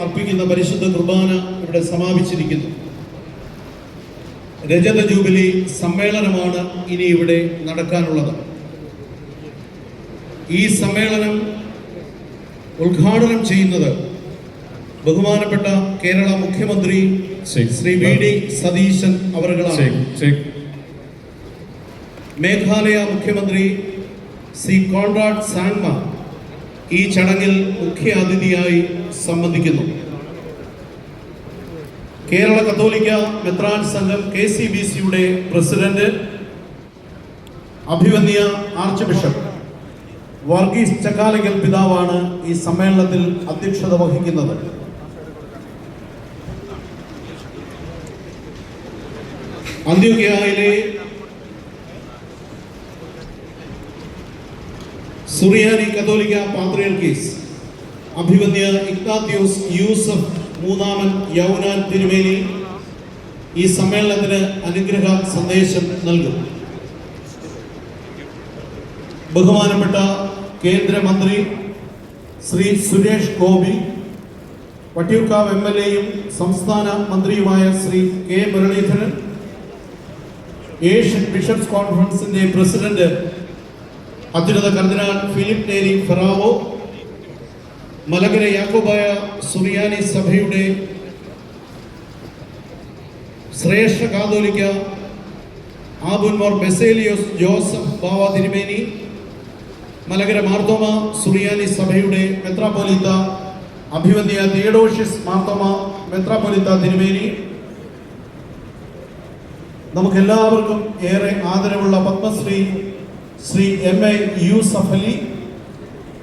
അർപ്പിക്കുന്ന പരിശുദ്ധ കുർബാന ഇവിടെ സമാപിച്ചിരിക്കുന്നു. രജത ജൂബിലി സമ്മേളനമാണ് ഇനി ഇവിടെ നടക്കാനുള്ളത്. ഈ സമ്മേളനം ഉദ്ഘാടനം ചെയ്യുന്നത് ബഹുമാനപ്പെട്ട കേരള മുഖ്യമന്ത്രി ശ്രീ വി.ഡി. സതീശൻ അവറുകളാണ്. മേഘാലയ മുഖ്യമന്ത്രി ശ്രീ കോൺറാഡ് സാങ്മ ഈ ചടങ്ങിൽ മുഖ്യ അതിഥിയായി സംബന്ധിക്കുന്നു. കേരള കത്തോലിക്ക മെത്രാൻ സംഘം KCBCയുടെ പ്രസിഡന്റ് അഭിവന്യ ആർച്ച് ബിഷപ്പ് വർഗീസ് ചക്കാലക്കൽ പിതാവാണ് ഈ സമ്മേളനത്തിൽ അധ്യക്ഷത വഹിക്കുന്നത്. അന്ത്യോക്യയിലെ സുറിയാനി കത്തോലിക്ക പാത്രിയർക്കീസ് അഭിവന്യ ഇഗ്നാത്യോസ് യൂസഫ് മൂന്നാമൻ യൗനാൻ തിരുമേനി ഈ സമ്മേളനത്തിന് അനുഗ്രഹ സന്ദേശം നൽകും. ബഹുമാനപ്പെട്ട കേന്ദ്രമന്ത്രി ശ്രീ സുരേഷ് ഗോപി, വട്ടിയൂർക്കാവ് MLA-യും സംസ്ഥാന മന്ത്രിയുമായ Shri K. Muraleedharan, Asian bishops കോൺഫറൻസിന്റെ പ്രസിഡന്റ് അത്യുന്നത കർദിനാൾ ഫിലിപ്പ് നേരി ഫെറാവോ, മലങ്കര യാക്കോബായ സുറിയാനി സഭയുടെ ശ്രേഷ്ഠ കാതോലിക്ക ആബുൻമോർ ബെസേലിയോസ് ജോസഫ് ബാവ തിരുമേനി, മലങ്കര മാർത്തോമ സുറിയാനി സഭയുടെ മെത്രാപ്പൊലീത്ത അഭിവന്യ തിയഡോഷ്യസ് മാർത്തോമ മെത്രാപ്പൊലീത്ത തിരുമേനി, നമുക്കെല്ലാവർക്കും ഏറെ ആദരവുള്ള പത്മശ്രീ ശ്രീ M.A. യൂസഫ് അലി,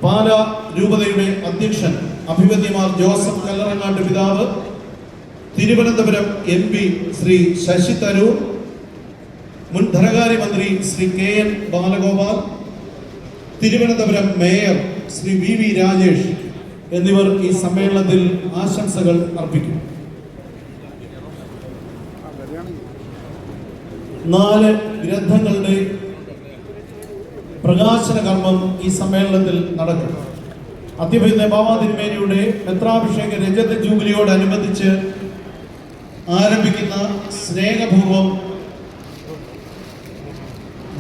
പാല രൂപതയുടെ അധ്യക്ഷൻ അഭിവന്യമാർ ജോസഫ് കല്ലറങ്ങാട്ട് പിതാവ്, തിരുവനന്തപുരം MP ശ്രീ ശശി തരൂർ, മുൻ ധനകാര്യമന്ത്രി Shri K.N. Balagopal, Thiruvananthapuram mayor Shri V.V. Rajesh എന്നിവർ ഈ സമ്മേളനത്തിൽ ആശംസകൾ അർപ്പിക്കും. 4 ഗ്രന്ഥങ്ങളുടെ പ്രകാശന കർമ്മം ഈ സമ്മേളനത്തിൽ നടക്കും. അത്യപൂജ്യ ബാവാ തിരുമേനിയുടെ മെത്രാഭിഷേക രജത ജൂബിലിയോടനുബന്ധിച്ച് ആരംഭിക്കുന്ന സ്നേഹപൂർവം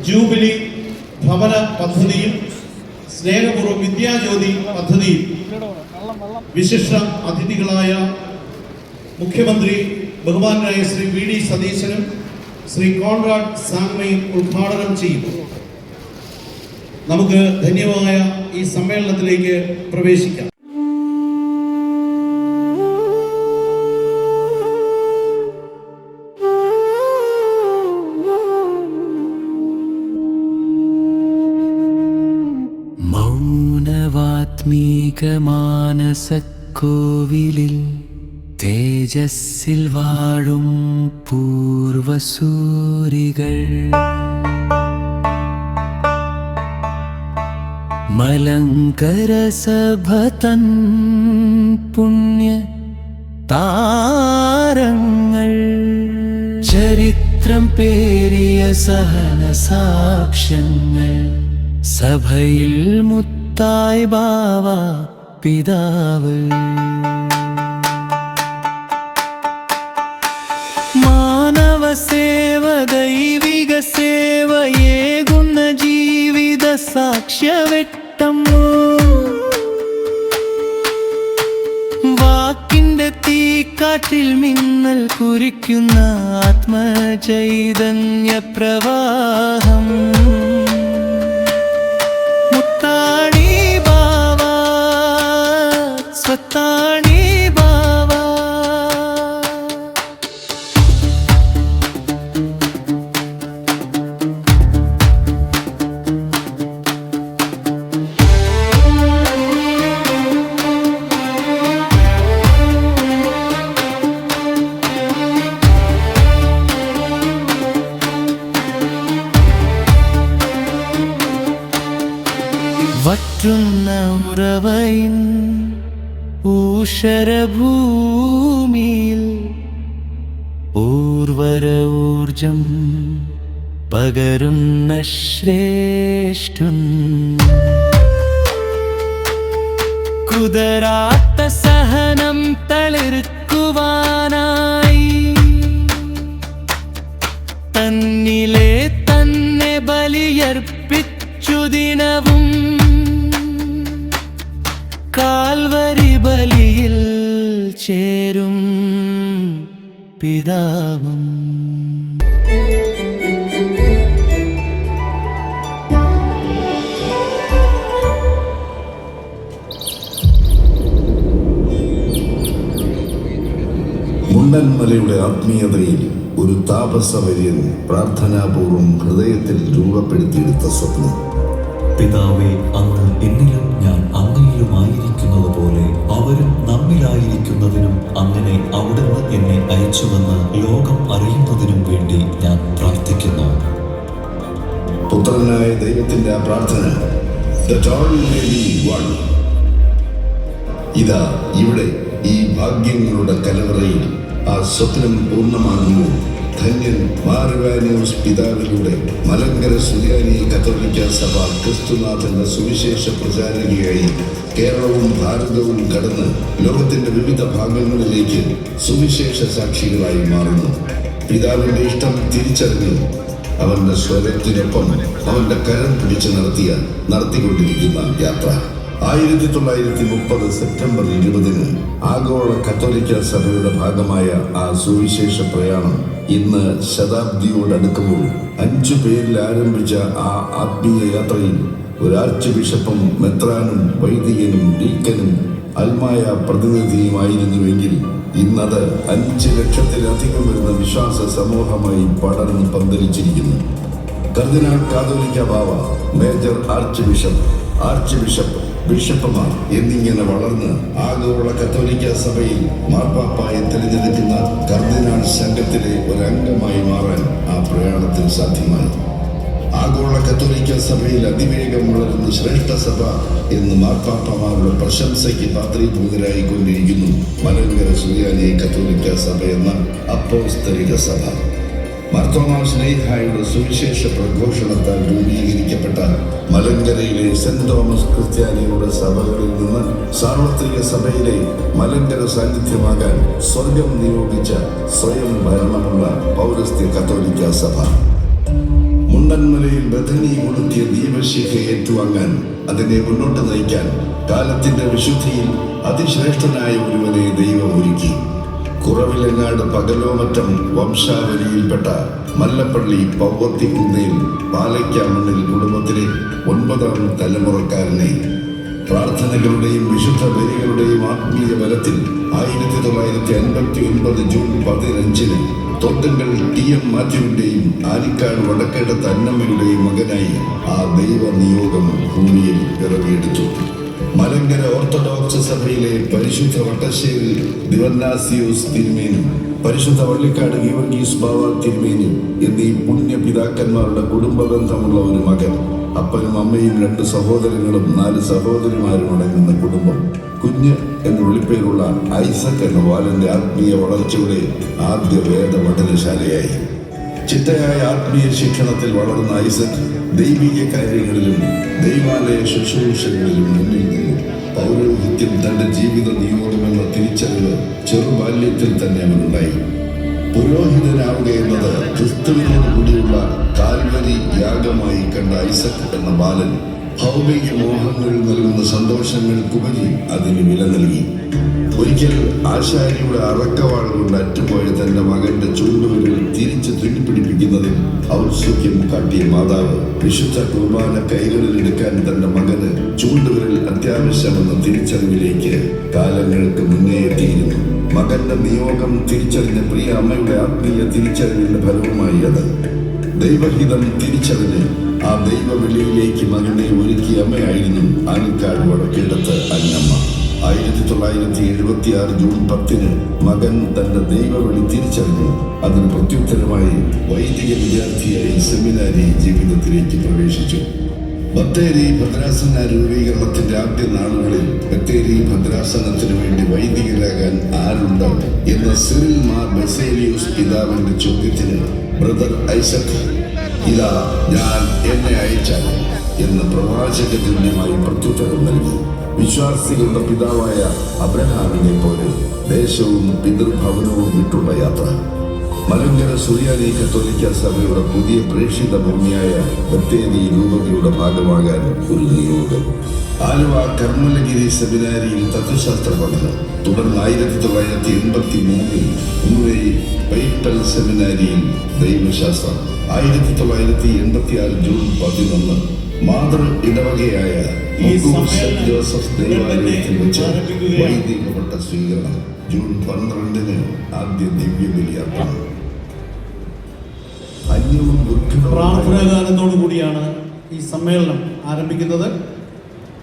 ജൂബിലി ഭവന പദ്ധതിയും സ്നേഹപൂർവ്വം വിദ്യാജ്യോതി പദ്ധതിയും വിശിഷ്ട അതിഥികളായ മുഖ്യമന്ത്രി ബഹുമാനായ ശ്രീ V.D. സതീശനും ശ്രീ കോൺറാഡ് സാങ്മയും ഉദ്ഘാടനം ചെയ്യും. നമുക്ക് ധന്യമായ ഈ സമ്മേളനത്തിലേക്ക് പ്രവേശിക്കാം. മൗനവാത്മീക മാനസക്കോവിലിൽ തേജസ്സിൽ വാഴും പൂർവസൂരികൾ മലങ്കര സഭ തൻ പുണ്യ താരങ്ങൾ ചരിത്രം പേരിയ സഹന സാക്ഷ്യങ്ങൾ സഭയിൽ മുത്തായി ബാവ പിതാവ് മാനവ സേവ ദൈവിക സേവയേകുന്ന ജീവിത സാക്ഷ്യവെട്ടം വാക്കിന്റെ തീക്കാട്ടിൽ മിന്നൽ കുറിക്കുന്ന ആത്മചൈതന്യ പ്രവാഹം മുത്താണി ബാവ സ്വത്താണി വറ്റുന്ന ഉറവയിൻ ഊഷരഭൂമിയിൽ ഊർവര ഊർജം പകരുന്ന ശ്രേഷ്ഠൻ കുതരാത്ത സഹനം തളിർക്കുവാനായി തന്നിലെ തന്നെ ബലിയർപ്പിച്ചു ദിനവും കാൽവരി ബലിയിൽ ചേരും പിതാവും. മുണ്ടൻമലയുടെ ആത്മീയതയിൽ ഒരു താപസവര്യൻ പ്രാർത്ഥനാപൂർവം ഹൃദയത്തിൽ രൂപപ്പെടുത്തിയെടുത്ത സ്വപ്നം. പിതാവേ, അങ്ങ് എന്നിലും ഞാൻ അങ്ങയിലുമായിരിക്കുന്നത് പോലെ അവരും നമ്മിലായിരിക്കുന്നതിനും അങ്ങനെ അവിടുന്ന് എന്നെ അയച്ചുവെന്ന് ലോകം അറിയുന്നതിനും വേണ്ടി ഞാൻ പ്രാർത്ഥിക്കുന്നു. പുത്രനായ ദൈവത്തിന്റെ ആ പ്രാർത്ഥന, that all may be one. ഇതാ ഇവിടെ ഈ ഭാഗ്യങ്ങളുടെ കലവറയിൽ ആ സ്വപ്നം പൂർണ്ണമാകുന്നു. ധന്യൻ മാർ ഇവാനിയോസ് പിതാവിലൂടെ മലങ്കര സുറിയാനി കത്തോലിക്ക സഭ ക്രിസ്തുനാഥന്റെ സുവിശേഷ പ്രചാരകയായി കേരളവും ഭാരതവും കടന്ന് ലോകത്തിന്റെ വിവിധ ഭാഗങ്ങളിലേക്ക് സുവിശേഷ സാക്ഷികളായി മാറുന്നു. പിതാവിന്റെ ഇഷ്ടം തിരിച്ചറിഞ്ഞ് അവന്റെ സ്വരത്തിനൊപ്പം അവന്റെ കരം പിടിച്ച് നടത്തിക്കൊണ്ടിരിക്കുന്ന യാത്ര 1930 സെപ്റ്റംബർ 20 ആഗോള കത്തോലിക്ക സഭയുടെ ഭാഗമായ ആ സുവിശേഷ പ്രയാണം ഇന്ന് ശതാബ്ദിയോടടുക്കുമ്പോൾ 5 പേരിൽ ആരംഭിച്ച ആ ആത്മീയ യാത്രയിൽ ഒരു ആർച്ച് ബിഷപ്പും മെത്രാനും വൈദികനും ഡീക്കനും അൽമായ പ്രതിനിധിയുമായിരുന്നുവെങ്കിൽ ഇന്നത് 5 ലക്ഷത്തിലധികം വരുന്ന വിശ്വാസ സമൂഹമായി പടർന്ന് പന്തലിച്ചിരിക്കുന്നു. കർദിനാൾ കാതോലിക്ക ബാവ, മേജർ ആർച്ച് ബിഷപ്പ്, ബിഷപ്പുമാർ എന്നിങ്ങനെ വളർന്ന് ആഗോള കത്തോലിക്ക സഭയിൽ മാർപ്പാപ്പായെ തിരഞ്ഞെടുക്കുന്ന കർദിനാൾ സംഘത്തിലെ ഒരംഗമായി മാറാൻ ആ പ്രയാണത്തിൽ സാധ്യമായി. ആഗോള കത്തോലിക്ക സഭയിൽ അതിവേഗം വളരുന്ന ശ്രേഷ്ഠ സഭ എന്ന് മാർപ്പാപ്പമാരുടെ പ്രശംസയ്ക്ക് പാത്രീഭൂതരായിക്കൊണ്ടിരിക്കുന്നു മലങ്കര സുറിയാനി കത്തോലിക്ക സഭ എന്ന അപ്പോസ്തലിക സഭ. മാർത്തോമാ ശ്ലീഹായുടെ സുവിശേഷ പ്രഘോഷണത്താൽ രൂപീകരിക്കപ്പെട്ട മലങ്കരയിലെ സെന്റ് തോമസ് ക്രിസ്ത്യാനിയുടെ സഭകളിൽ നിന്ന് സാർവത്രിക സഭയിലെ മലങ്കര സാന്നിധ്യമാകാൻ സ്വർഗം നിയോഗിച്ച സ്വയം ഭരണമുള്ള പൗരസ്ത്യ കത്തോലിക്ക സഭ. മുണ്ടൻമലയിൽ ബഥനി കൊളുത്തിയ ദീപശിഖ ഏറ്റുവാങ്ങാൻ, അതിനെ മുന്നോട്ട് നയിക്കാൻ കാലത്തിന്റെ വിശുദ്ധിയിൽ അതിശ്രേഷ്ഠനായ ഒരുവനെ ദൈവം ഒരുക്കി. കുറവിലങ്ങാട് പകലോമറ്റം വംശാവലിയിൽപ്പെട്ട മല്ലപ്പള്ളി പൗവത്തിക്കുന്നേൽ പാലയ്ക്കാമണ്ണിൽ കുടുംബത്തിലെ 9ാം തലമുറക്കാരനെ പ്രാർത്ഥനകളുടെയും വിശുദ്ധ ബലികളുടെയും ആത്മീയ ബലത്തിൽ 1959 ജൂൺ 15 തോട്ടങ്കൽ TM മാത്യുവിന്റെയും ആലിക്കാട് വടക്കേടത്ത് അന്നമ്മയുടെയും മകനായി ആ ദൈവ നിയോഗം ഭൂമിയിൽ പിറവിയെടുത്തു. മലങ്കര ഓർത്തഡോക്സ് സഭയിലെ പരിശുദ്ധ വട്ടശ്ശേരി ദിവന്നാസിയോസ് തിരുമേനി, പരിശുദ്ധ വള്ളിക്കാട് ഗീവർഗീസ് ബാവ തിരുമേനി എന്നീ പുണ്യപിതാക്കന്മാരുടെ കുടുംബ ബന്ധമുള്ള ഒരു മകൻ, അപ്പനും അമ്മയും 2 സഹോദരങ്ങളും 4 സഹോദരിമാരും അടങ്ങുന്ന കുടുംബം. കുഞ്ഞ് എന്ന് വിളിപ്പേരുള്ള ഐസക് എന്ന ബാലന്റെ ആത്മീയ വളർച്ചയുടെ ആദ്യ വേദപഠനശാലയായി. ചിട്ടയായ ആത്മീയ ശിക്ഷണത്തിൽ വളർന്ന ഐസക് ദൈവിക കാര്യങ്ങളിലും ദൈവാലയ ശുശ്രൂഷകളിലും മുന്നിൽ നിന്നു. പൗരോഹിത്യം തന്റെ ജീവിത നിയോഗമെന്ന തിരിച്ചറിവ് ചെറുബാല്യത്തിൽ തന്നെ അവനുണ്ടായി. പുരോഹിതനാവുക എന്നത് ക്രിസ്തുവിനോട് കൂടിയുള്ള കാൽവരി യാഗമായി കണ്ട ഐസക് എന്ന ബാലൻ ഭൗമിക മോഹങ്ങൾ നൽകുന്ന സന്തോഷങ്ങൾക്കുപരി അതിന് വില നൽകി. ഒരിക്കൽ ആശാരിയുടെ അറക്കവാൾ കൊണ്ട് അറ്റുപോയ തന്റെ മകന്റെ ചൂണ്ടുവിരൽ തിരിച്ച് തുന്നിപ്പിടിപ്പിക്കുന്നതിൽ ഔത്സുക്യം കാട്ടിയ മാതാവ് വിശുദ്ധ കുർബാന കൈകളിലെടുക്കാൻ തന്റെ മകന് ചൂണ്ടുവിരൽ അത്യാവശ്യമെന്ന തിരിച്ചറിവിലേക്ക് കാലങ്ങൾക്ക് മുന്നേ എത്തിയിരുന്നു. മകന്റെ നിയോഗം തിരിച്ചറിഞ്ഞ പ്രിയ അമ്മയുടെ ആത്മീയ തിരിച്ചറിവിന്റെ ഫലവുമായി അത്. ദൈവഹിതം തിരിച്ചറിഞ്ഞ് ആ ദൈവവിളിയിലേക്ക് മകനെ ഒരുക്കിയ അമ്മയായിരുന്നു ആലിക്കാട് വടക്കേടത്ത് അന്നമ്മ. 1976 ജൂൺ 10 മകൻ തന്റെ ദൈവവിളി തിരിച്ചറിഞ്ഞു. അതിന് പ്രത്യുത്തരമായി വൈദിക വിദ്യാർത്ഥിയായി സെമിനാരി ജീവിതത്തിലേക്ക് പ്രവേശിച്ചു. ബത്തേരി ഭദ്രാസന രൂപീകരണത്തിന്റെ ആദ്യ നാളുകളിൽ ബത്തേരി ഭദ്രാസനത്തിനു വേണ്ടി വൈദികരാകാൻ ആരുണ്ട് എന്ന സിറിൽ മാർ ബസേലിയോസ് പിതാവിന്റെ ചോദ്യത്തിന് ബ്രദർ ഐസക്, ഇതാ ഞാൻ എന്നെ അയച്ചാൽ എന്ന പ്രവാചക തുല്യമായി പ്രത്യുത്തരം നൽകി. വിശ്വാസികളുടെ പിതാവായ അബ്രഹാമിനെ പോലെ ദേശവും പിതൃഭവനവും വിട്ടുള്ള യാത്ര. മലങ്കര സുറിയാനി കത്തോലിക്ക സഭയുടെ പുതിയ പ്രേക്ഷിത ഭൂമിയായ ബത്തേരി രൂപതയുടെ ഭാഗമാകാൻ ഒരു നിയോഗം. ആലുവ കർമ്മലഗിരി സെമിനാരിയിൽ തത്വശാസ്ത്ര പഠനം. തുടർന്ന് 1983 മുംബൈ പൈപ്പൽ സെമിനാരിയിൽ ദൈവശാസ്ത്രം. 1986 ജൂൺ 11 മാതൃ ഇടവകയായ സെന്റ് ജോസഫ് ദേവാലയത്തിൽ വെച്ച് വൈദികപ്പെട്ട സ്വീകരണം. ജൂൺ 12 ആദ്യ ദിവ്യബലിയർപ്പണം. പ്രാർത്ഥനാഗാനത്തോടു കൂടിയാണ് ഈ സമ്മേളനം ആരംഭിക്കുന്നത്.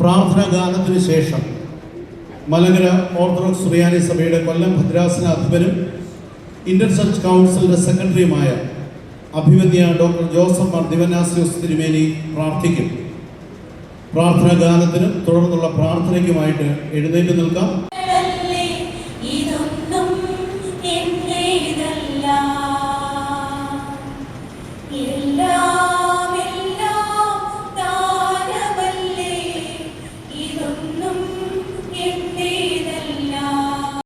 പ്രാർത്ഥനാഗാനത്തിന് ശേഷം മലങ്കര ഓർത്തഡോക്സ് സുറിയാനി സഭയുടെ കൊല്ലം ഭദ്രാസനാധിപനും ഇന്റർ ചർച്ച് കൗൺസിലിന്റെ സെക്രട്ടറിയുമായ അഭിവന്യ ഡോക്ടർ ജോസഫ് മാർ ദിവനാസ്യോസ് തിരുമേനി പ്രാർത്ഥിക്കും. പ്രാർത്ഥനാഗാനത്തിനും തുടർന്നുള്ള പ്രാർത്ഥനയ്ക്കുമായിട്ട് എഴുന്നേറ്റ് നിൽക്കാം.